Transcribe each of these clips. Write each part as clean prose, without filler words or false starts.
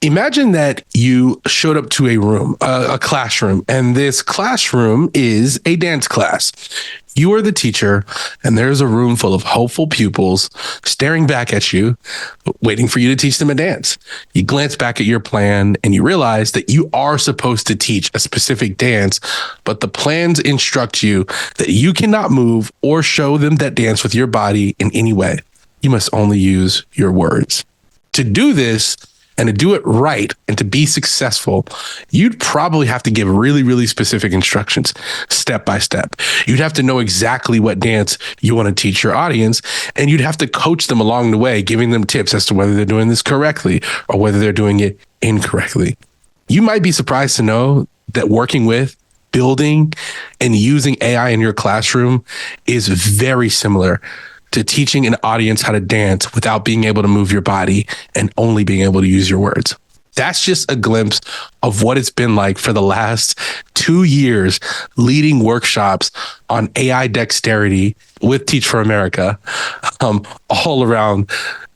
Imagine that you showed up to a room, a classroom, and this classroom is a dance class. You are the teacher, and there's a room full of hopeful pupils staring back at you, waiting for you to teach them a dance. You glance back at your plan and you realize that you are supposed to teach a specific dance, but the plans instruct you that you cannot move or show them that dance with your body in any way. You must only use your words. To do this, and to do it right and to be successful, you'd probably have to give really, really specific instructions step by step. You'd have to know exactly what dance you want to teach your audience, and you'd have to coach them along the way, giving them tips as to whether they're doing this correctly or whether they're doing it incorrectly. You might be surprised to know that working with, building, and using AI in your classroom is very similar to teaching an audience how to dance without being able to move your body and only being able to use your words. That's just a glimpse of what it's been like for the last 2 years leading workshops on AI dexterity with Teach for America all around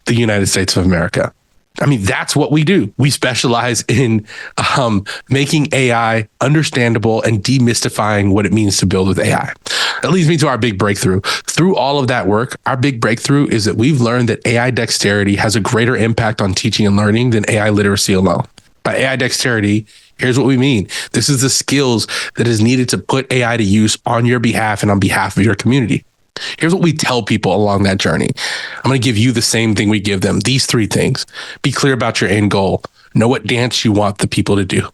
the United States of America. I mean, that's what we do. We specialize in making AI understandable and demystifying what it means to build with AI. That leads me to our big breakthrough. Through all of that work, our big breakthrough is that we've learned that AI dexterity has a greater impact on teaching and learning than AI literacy alone. By AI dexterity, here's what we mean. This is the skills that is needed to put AI to use on your behalf and on behalf of your community. Here's what we tell people along that journey. I'm going to give you the same thing we give them. These 3 things. Be clear about your end goal. Know what dance you want the people to do.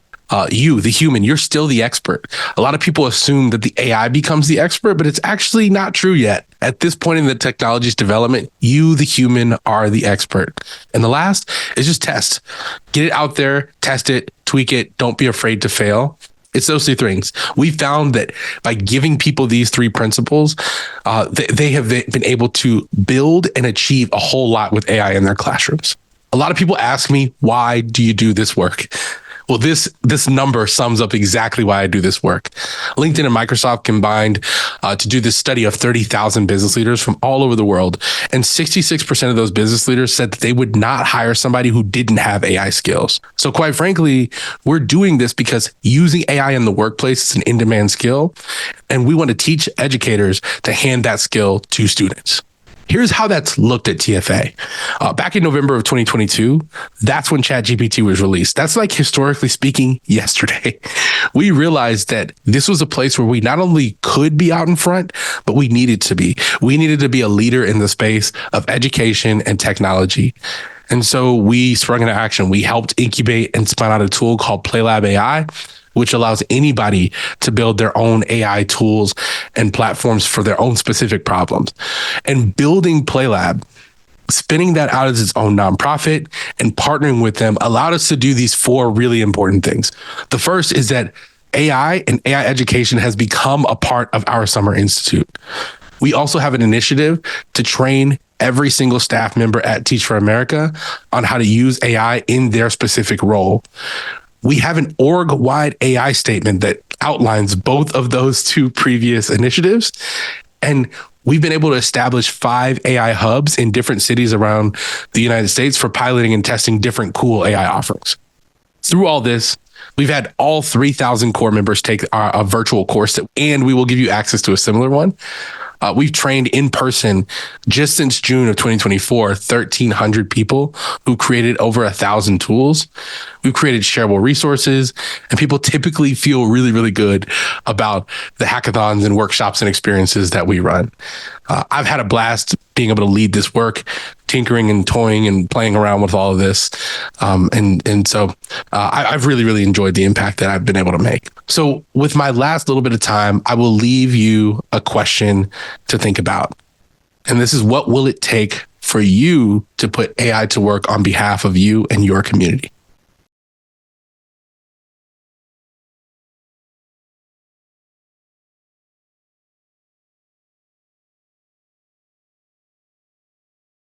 You, the human, you're still the expert. A lot of people assume that the AI becomes the expert, but it's actually not true yet. At this point in the technology's development, you, the human, are the expert. And the last is just test. Get it out there, test it, tweak it. Don't be afraid to fail. It's those 3 things. We found that by giving people these 3 principles, they have been able to build and achieve a whole lot with AI in their classrooms. A lot of people ask me, why do you do this work? Well, this number sums up exactly why I do this work. LinkedIn and Microsoft combined to do this study of 30,000 business leaders from all over the world. And 66% of those business leaders said that they would not hire somebody who didn't have AI skills. So quite frankly, we're doing this because using AI in the workplace is an in-demand skill. And we want to teach educators to hand that skill to students. Here's how that's looked at TFA. Back in November of 2022, that's when ChatGPT was released. That's like, historically speaking, yesterday. We realized that this was a place where we not only could be out in front, but we needed to be. We needed to be a leader in the space of education and technology. And so we sprung into action. We helped incubate and spun out a tool called PlayLab AI, which allows anybody to build their own AI tools and platforms for their own specific problems. And building PlayLab, spinning that out as its own nonprofit and partnering with them allowed us to do these 4 really important things. The first is that AI and AI education has become a part of our Summer Institute. We also have an initiative to train every single staff member at Teach for America on how to use AI in their specific role. We have an org-wide AI statement that outlines both of those 2 previous initiatives. And we've been able to establish 5 AI hubs in different cities around the United States for piloting and testing different cool AI offerings. Through all this, we've had all 3,000 core members take a virtual course, and we will give you access to a similar one. We've trained in person just since June of 2024, 1,300 people who created over 1,000 tools. We've created shareable resources, and people typically feel really, really good about the hackathons and workshops and experiences that we run. I've had a blast being able to lead this work, tinkering and toying and playing around with all of this. So I've really, really enjoyed the impact that I've been able to make. So with my last little bit of time, I will leave you a question to think about. And this is, what will it take for you to put AI to work on behalf of you and your community?